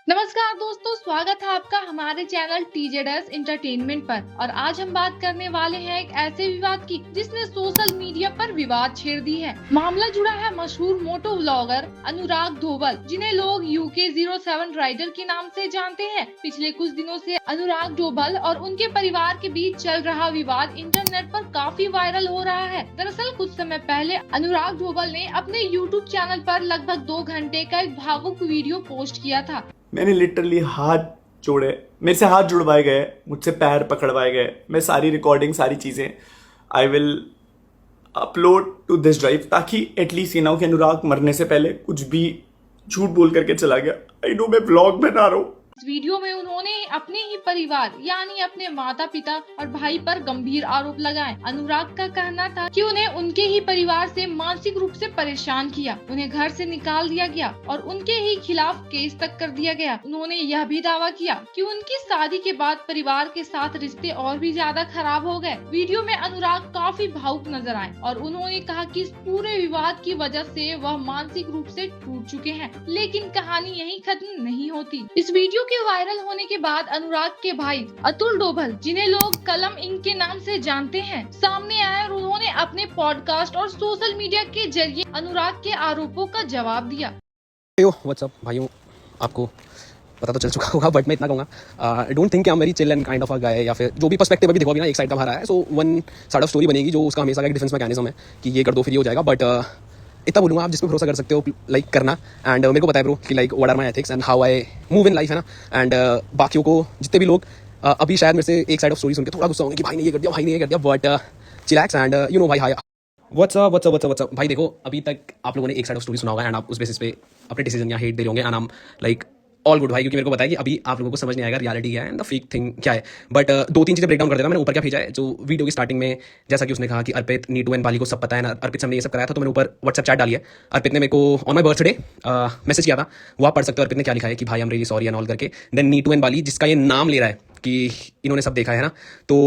नमस्कार दोस्तों, स्वागत है आपका हमारे चैनल TZS एंटरटेनमेंट पर। और आज हम बात करने वाले हैं एक ऐसे विवाद की जिसने सोशल मीडिया पर विवाद छेड़ दी है। मामला जुड़ा है मशहूर मोटो व्लॉगर अनुराग धोबल, जिन्हें लोग UK07 राइडर के नाम से जानते हैं। पिछले कुछ दिनों से अनुराग धोबल और उनके परिवार के बीच चल रहा विवाद इंटरनेट पर काफी वायरल हो रहा है। दरअसल कुछ समय पहले अनुराग धोबल ने अपने YouTube चैनल पर लगभग 2 घंटे का एक भावुक वीडियो पोस्ट किया था। मैंने लिटरली हाथ जोड़े, मेरे से हाथ जुड़वाए गए, मुझसे पैर पकड़वाए गए। मैं सारी रिकॉर्डिंग, सारी चीज़ें I will upload to this drive, ताकि एटलीस्ट ये ना हो कि अनुराग मरने से पहले कुछ भी झूठ बोल करके चला गया। आई नो मैं व्लॉग बना रहा हूँ। इस वीडियो में उन्होंने अपने ही परिवार यानी अपने माता पिता और भाई पर गंभीर आरोप लगाए। अनुराग का कहना था कि उन्हें उनके ही परिवार से मानसिक रूप से परेशान किया, उन्हें घर से निकाल दिया गया और उनके ही खिलाफ केस तक कर दिया गया। उन्होंने यह भी दावा किया कि उनकी शादी के बाद परिवार के साथ रिश्ते और भी ज्यादा खराब हो गए। वीडियो में अनुराग काफी भावुक नजर आए और उन्होंने कहा कि इस पूरे विवाद की वजह से वह मानसिक रूप से टूट चुके हैं। लेकिन कहानी यहीं खत्म नहीं होती। इस वीडियो के वायरल होने के बाद अनुराग के भाई अतुल डोभाल, जिन्हें लोग कलम इंक के नाम से जानते हैं, सामने आए और उन्होंने अपने पॉडकास्ट और सोशल मीडिया के जरिए अनुराग के आरोपों का जवाब दिया। व्हाट्सअप भाइयों, आपको पता तो चल चुका होगा, बट मैं इतना कहूँगा, आई डोंट थिंक कि I'm very chill and kind of a guy, या फिर जो भी पर्सपेक्टिव अभी देखो अभी ना एक साइड का भरा है, so one side of story बनेगी जो उसका हमेशा का एक डिफेंस मैकेनिज्म है कि ये कर दो फिर ये हो जाएगा। बट इतना बोलूँगा, आप जिस पे भरोसा कर सकते हो लाइक करना। एंड मेरे को पता है ब्रो कि like what are my ethics and how I move in life, है ना। एंड बाकियों को जितने भी लोग अभी शायद मेरे से एक साइड ऑफ स्टोरी सुन के थोड़ा गुस्सा होंगे कि भाई ने ये कर दिया, भाई ने ये कर दिया, but chillax and you know भाई, हाय व्हाट्सअप भाई। देखो अभी तक आप लोगों ने एक साइड ऑफ स्टोरी सुना होगा एंड आप उस बेसिस पे अपने डिसीजन या हेट दे रहे होंगे, and I am like all good भाई, क्योंकि मेरे को पता है कि अभी आप लोगों को समझ नहीं आएगा रियलिटी क्या है एंड द फेक थिंग क्या है। बट दो तीन चीज़ें ब्रेक डाउन कर देना। मैंने ऊपर क्या भेजा है, जो वीडियो की स्टार्टिंग में जैसा कि उसने कहा कि अर्पित, नीटू एंड बाली को सब पता है ना, अर्पित से हमने ये सब कराया था, तो मैंने ऊपर व्हाट्सएप चैट डाली है। अर्पित ने मेरे को ऑन माई बर्थडे मैसेज किया था, वो आप पढ़ सकते हो। अर्पित ने क्या लिखा है कि भाई I am really sorry and all करके। देन नीटू एंड बाली, जिसका ये नाम ले रहा है कि इन्होंने सब देखा है ना, तो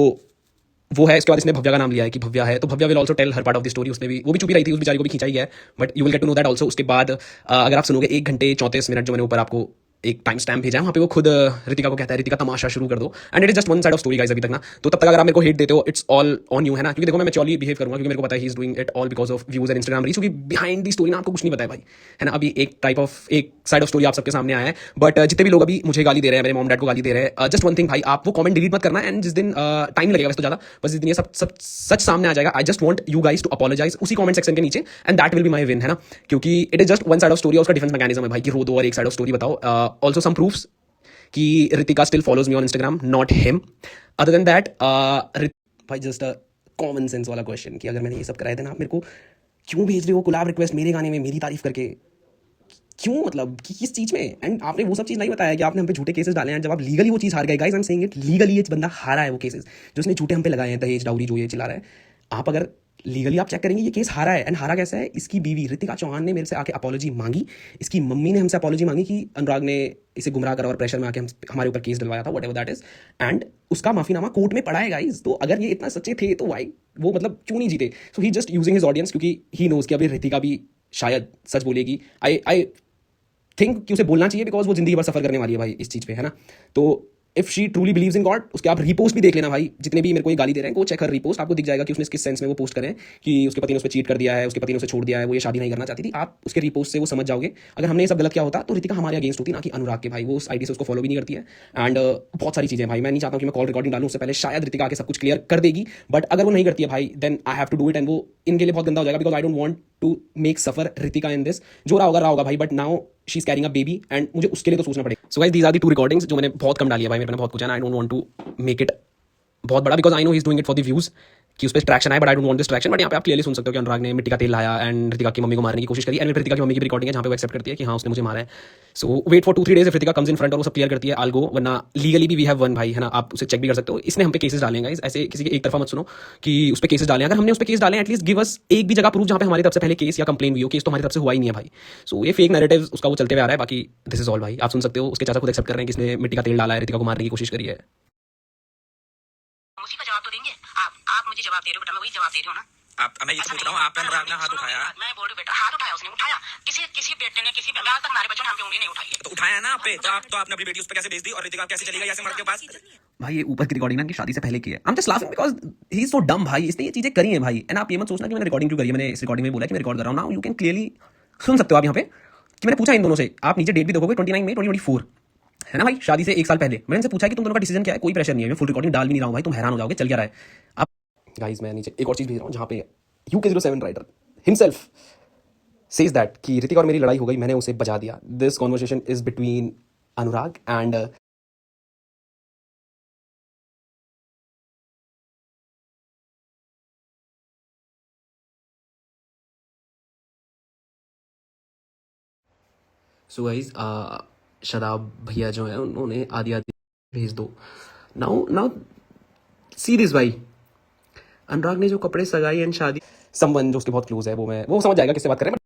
वो है। इसके बाद इसने भव्या का नाम लिया है कि भव्या है, तो Bhavya will also tell her part of the story. उसने भी, वो भी चुपी रही थी, उस बेचारी को भी खींचा ही है, but you will get to know that also. उसके बाद अगर आप सुनोगे 1 घंटे 34 मिनट जो मैंने ऊपर आपको एक टाइम स्टैम्प भेजा है, वहाँ पे वो खुद रितिका को कहता है, रितिका तमाशा शुरू कर दो, and it is just one side of story guys अभी तक ना। तो तब तक अगर आप मेरे को हेट देते हो, इट्स ऑल ऑन यू, है ना। क्योंकि देखो मैं मैच्योरली बिहेव करूंगा, क्योंकि मेरे को पता है ही is doing it all because of views and Instagram reach, क्योंकि बिहाइंड दी स्टोरी ना आपको कुछ नहीं पता है भाई, है ना। अभी एक टाइप ऑफ एक साइड ऑफ स्टोरी आप सबके सामने आया है, बट जितने भी लोग अभी मुझे गाली दे रहे हैं, मेरे मॉम डैड को गाली दे रहे हैं, जस्ट वन थिंग भाई, आप वो कमेंट डिलीट मत करना। एंड जिस दिन टाइम लगेगा वैसे तो ज़्यादा, बस जिस दिन ये सब सच सामने आ जाएगा, I just want you guys to apologise उसी कमेंट सेक्शन के नीचे, and that will be my win, है ना। क्योंकि it is just one side of story, उसका डिफेंस मैकेनिज्म है भाई कि रो दो और एक साइड ऑफ स्टोरी बताओ। ऑल्सो सम प्रूफ्स कि Ritika still follows me on Instagram, not him. Other than that भाई, जस्ट अ कॉमन सेंस वाला क्वेश्चन कि अगर मैंने ये सब कराए थे ना, आप मेरे को क्यों भेज रहे हो कोलैब रिक्वेस्ट मेरे गाने में मेरी तारीफ करके, क्यों, मतलब कि किस चीज़ में। एंड आपने वो सब चीज़ नहीं बताया कि आपने हम पे झूठे केसेस डाले हैं। जब आप लीगली वो चीज़ हार गए, guys I am saying it, legally ये बंदा हारा है वो केसेस जो उसने झूठे हम पे लगाए हैं, दहेज डाउरी जो ये चिल्ला रहा है। आप अगर लीगली आप चेक करेंगे, ये केस हारा है। एंड हारा कैसा है, इसकी बीवी रितिका चौहान ने मेरे से आके अपॉलॉजी मांगी, इसकी मम्मी ने हमसे अपॉलॉजी मांगी कि अनुराग ने इसे गुमराह करा और प्रेशर में आके हमारे ऊपर केस डलवाया था, व्हाटएवर दैट इज। एंड उसका माफीनामा कोर्ट में पड़ा है गाइस। तो अगर ये इतना सच्चे थे तो वाई वो मतलब क्यों नहीं जीते। सो ही जस्ट यूजिंग हिज ऑडियंस, क्योंकि ही नोज कि अभी रितिका भी शायद सच बोलेगी। आई थिंक कि उसे बोलना चाहिए, बिकॉज वो जिंदगी भर सफर करने वाली है भाई इस चीज़ पे, है ना। तो if she truly believes in God, उसके आप रिपोस्ट भी देख लेना भाई, जितने भी मेरे को ये गाली दे रहे हैं, वो चेक कर रिपोस्ट, आपको दिख जाएगा कि उसने किस सेंस में वो पोस्ट करें कि उसके पति ने उस पर चीट कर दिया है, उसके पति ने उसे छोड़ दिया है, वो ये शादी नहीं करना चाहती थी। आप उसके रिपोस्ट से वो समझ जाओगे। अगर हमने ये सब गलत किया होता तो रितिका हमारे अगेंस्ट होती, ना कि अनुराग के। भाई वो उस आईडी से उसको फॉलो भी नहीं करती है। एंड बहुत सारी चीज़ें भाई, मैं नहीं चाहता हूँ कि मैं कॉल रिकॉर्डिंग डालूँ, उससे पहले शायद रितिका आके सब कुछ क्लियर कर देगी। बट अगर वो नहीं करती है भाई, then I have to do it, and वो इनके लिए बहुत गंदा हो जाएगा, because I don't want to make suffer Ritika in this. जो रहा होगा भाई, but now she is carrying a baby, and मुझे उसके लिए तो सोचना पड़ेगा। So guys, these are the 2 recordings जो मैंने बहुत कम डाली है भाई, मेरे को बहुत कुछ है ना। I don't want to make it बहुत बड़ा, because I know he is doing it for the views कि उस पर ट्रैक्शन आए, but I don't want this traction. But यहाँ पे आप क्लियरली सुन सकते हो कि अनुराग ने मिट्टी का तेल लाया एंड रितिका की मम्मी को मारने की कोशिश करी। एंड रितिका की मम्मी की रिकॉर्डिंग है जहाँ पे वो एक्सेप्ट करती है कि हाँ उसने मुझे मारा है। So wait for 2-3 days, if Ritika comes in front और वो सब क्लियर करती है, आई विल गो। वरना लीगली भी वी हैव वन भाई, है ना। आप उसे चेक भी कर सकते हो। इसने हम पे केसेस डालेंगे गाइस, ऐसे किसी के एक तरफा मत सुनो कि उस पर केसेस डालें। अगर हमने उस पर केस डालें, एटलीस्ट गिव अस एक भी जगह प्रूफ जहाँ पे हमारी तरफ से पहले केस या कंप्लेन हुई हो। केस तो हमारी तरफ से हुआ ही नहीं है भाई। सो ये फेक नैरेटिव उसका वो चलते हुए आ रहा है। बाकी दिस इज ऑल भाई, आप सुन सकते हो। उसके चाचा खुद एक्सेप्ट कर रहे हैं कि इसने मिट्टी का तेल डाला है, रितिका को मारने की कोशिश करी है। उसी का जवाब तो देंगे आप मुझे जवाब दे रहे हो, बेटा मैं वही जवाब दे रही हूँ ना। आप मैं ये पूछ रहा हूँ, आपने अनुराग ने हाथ उठाया, मैं बोल रही बेटा, हाथ उठाया उसने, उठाया किसी बेटे ने किसी आज तक हमारे बच्चों ने हम पे उंगली नहीं उठाई है। तो उठाया ना आप पे, तो आपने अपनी बेटी उस पे कैसे भेज दी और रितिका कैसे चली गई ऐसे मर्द के पास? भाई ये ऊपर की रिकॉर्डिंग ना कि शादी से पहले की है। I am just laughing because he is so डम भाई, इसने ये चीजें करी हैं भाई। एंड आप ये मत सोचना कि मैंने रिकॉर्डिंग क्यों करी है। मैंने इस रिकॉर्डिंग में बोला कि मैं रिकॉर्ड कर रहा हूं। नाउ यू कैन क्लियरली सुन सकते हो आप यहाँ पे कि मैंने पूछा इन दोनों से, आप नीचे डेट भी देखोगे 29 मई 2024 है ना भाई, शादी से 1 साल पहले। मैंने इनसे पूछा कि तुम दोनों का डिसीजन क्या है, कोई प्रेशर नहीं है, मैं फुल रिकॉर्डिंग डाल भी नहीं रहा हूं भाई, तुम हैरान हो जाओगे चल क्या रहा है। आप गाइस मैं नीचे एक और चीज भेज रहा हूं जहां पे UK07 writer himself says that कि ऋतिका और मेरी लड़ाई हो गई, मैंने उसे बजा दिया। This conversation is between Anurag and so guys शराब भैया जो है उन्होंने आधी आधी भेज दो। नाउ नाउ सी दिस भाई, अनुराग ने जो कपड़े सगाई एंड शादी, समवन जो उसके बहुत क्लोज है, वो समझ जाएगा किससे बात कर रहे हैं।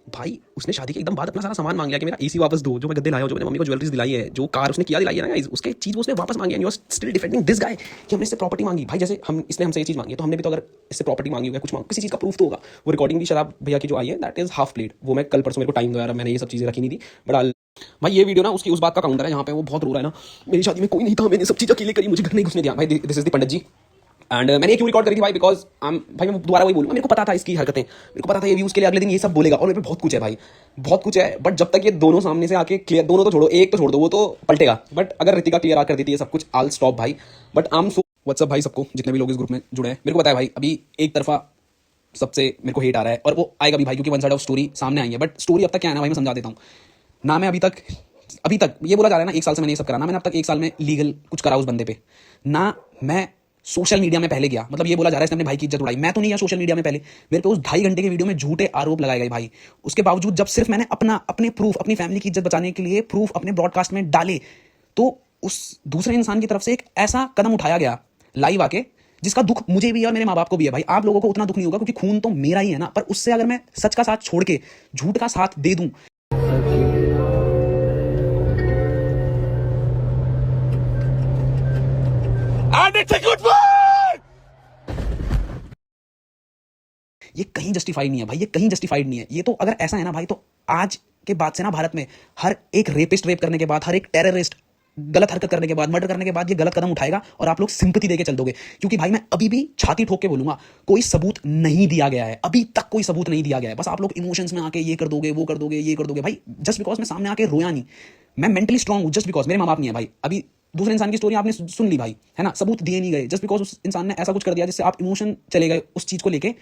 भाई उसने शादी के एकदम बाद अपना सारा सामान मांग लिया कि मेरा एसी वापस दो, जो मैं गद्दे लाया हूं, जो मैंने मम्मी को ज्वेलरीज दिलाई है, जो कार उसने किया दिलाई है ना गाइस, उसके चीज उसने वापस मांगी है। You are still defending this guy कि हमने इससे प्रॉपर्टी मांगी। भाई जैसे इसने हमसे ये चीज मांगी है, तो हमने भी तो अगर इससे प्रॉपर्टी मांगी होगी, कुछ किसी चीज का प्रूफ तो होगा। वो रिकॉर्डिंग भी शराब भैया की जो आई है दैट इज हाफ प्लेट। वो मैं कल परसों, मेरे को टाइम दो यार, मैंने ये सब चीजें रखी नहीं थी, बट भाई ये वीडियो ना उसकी उस बात का काउंटर है जहाँ पे वो बहुत रो रहा है ना, मेरी शादी में कोई नहीं था, मैंने सब चीज अकेले करी, मुझे घर नहीं घुसने दिया। भाई this is the pandit ji. And मैंने क्यों रिकॉर्ड करी थी भाई, बिकॉज भाई मैं दोबारा वही बोलूँगा, मेरे को पता था इसकी हरकतें, मेरे को पता था ये व्यूज के लिए अगले दिन ये सब बोलेगा, और मेरे पे बहुत कुछ है भाई, बहुत कुछ है। बट जब तक ये दोनों सामने से आके क्लियर, दोनों तो छोड़ो, एक तो छोड़ दो, वो तो पलटेगा, बट अगर ऋतिका क्लियर आ कर देती है सब कुछ, आल स्टॉप भाई। बट व्हाट्सअप भाई सबको, जितने भी लोग इस ग्रुप में जुड़े हैं, मेरे को पता है भाई अभी एक तरफा सबसे मेरे को हेट आ रहा है, और वो आएगा भी भाई, क्योंकि वन साइड ऑफ स्टोरी सामने आई है। बट स्टोरी अब तक क्या है ना भाई, मैं समझा देता हूँ ना। मैं अभी तक ये बोला जा रहा है ना 1 साल से मैंने ये सब करा ना, मैंने अब तक 1 साल में लीगल कुछ करा उस बंदे पे ना। मैं सोशल मीडिया में पहले गया, मतलब ये बोला जा रहा है इसने अपने भाई की इज्जत उड़ाई, मैं तो नहीं गया सोशल मीडिया में पहले। मेरे पे उस 2.5 घंटे के वीडियो में झूठे आरोप लगाए गए भाई। उसके बावजूद जब सिर्फ मैंने अपने प्रूफ, अपनी फैमिली की इज्जत बचाने के लिए प्रूफ अपने ब्रॉडकास्ट में डाले, तो उस दूसरे इंसान की तरफ से एक ऐसा कदम उठाया गया लाइव आके, जिसका दुख मुझे भी है और मेरे माँ बाप को भी है भाई। आप लोगों को उतना दुख नहीं होगा क्योंकि खून तो मेरा ही है ना, पर उससे अगर मैं सच का साथ छोड़ के झूठ का साथ दे दूं, ये कहीं जस्टिफाइड नहीं है भाई, ये कहीं जस्टिफाइड नहीं है। ये तो अगर ऐसा है ना भाई, तो आज के बाद से ना भारत में हर एक रेपिस्ट रेप करने के बाद, हर एक टेररिस्ट गलत हरकत करने के बाद, मर्डर करने के बाद ये गलत कदम उठाएगा और आप लोग सिंपैथी देके चल दोगे। क्योंकि भाई मैं अभी भी छाती ठोक के बोलूंगा, कोई सबूत नहीं दिया गया है, अभी तक कोई सबूत नहीं दिया गया है। बस आप लोग इमोशंस में आके ये कर दोगे, वो कर दोगे, ये कर दोगे। भाई जस्ट बिकॉज मैं सामने आके रोया नहीं, मैं मेंटली स्ट्रांग हूं, जस्ट बिकॉज मेरे माँ बाप नहीं है भाई। अभी दूसरे इंसान की स्टोरी आपने सुन ली भाई, है ना, सबूत दिए नहीं गए, जस्ट बिकॉज उस इंसान ने ऐसा कुछ कर दिया जिससे आप इमोशन चले गए उस चीज को लेके।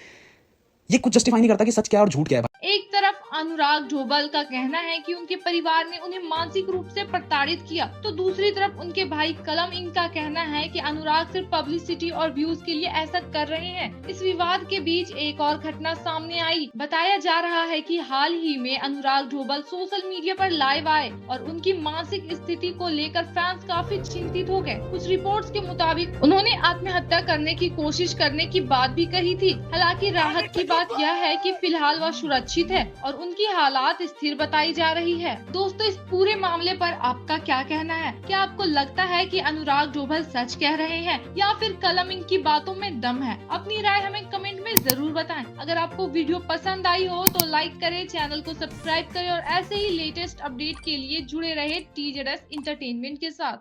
ये कुछ जस्टिफाई नहीं करता कि सच क्या है और झूठ क्या है। एक तरफ अनुराग ढोबल का कहना है कि उनके परिवार ने उन्हें मानसिक रूप से प्रताड़ित किया, तो दूसरी तरफ उनके भाई कलम इंक का कहना है कि अनुराग सिर्फ पब्लिसिटी और व्यूज के लिए ऐसा कर रहे हैं। इस विवाद के बीच एक और घटना सामने आई। बताया जा रहा है कि हाल ही में अनुराग ढोबल सोशल मीडिया पर लाइव आए और उनकी मानसिक स्थिति को लेकर फैंस काफी चिंतित हो गए। कुछ रिपोर्ट्स के मुताबिक उन्होंने आत्महत्या करने की कोशिश करने की बात भी कही थी। हालांकि राहत की बात यह है कि फिलहाल वह सुरक्षित है और उनकी हालात स्थिर बताई जा रही है। दोस्तों, इस पूरे मामले पर आपका क्या कहना है? क्या आपको लगता है कि अनुराग ढोबल सच कह रहे हैं या फिर कलम इनकी बातों में दम है? अपनी राय हमें कमेंट में जरूर बताएं। अगर आपको वीडियो पसंद आई हो तो लाइक करें, चैनल को सब्सक्राइब करें और ऐसे ही लेटेस्ट अपडेट के लिए जुड़े रहे TZS एंटरटेनमेंट के साथ।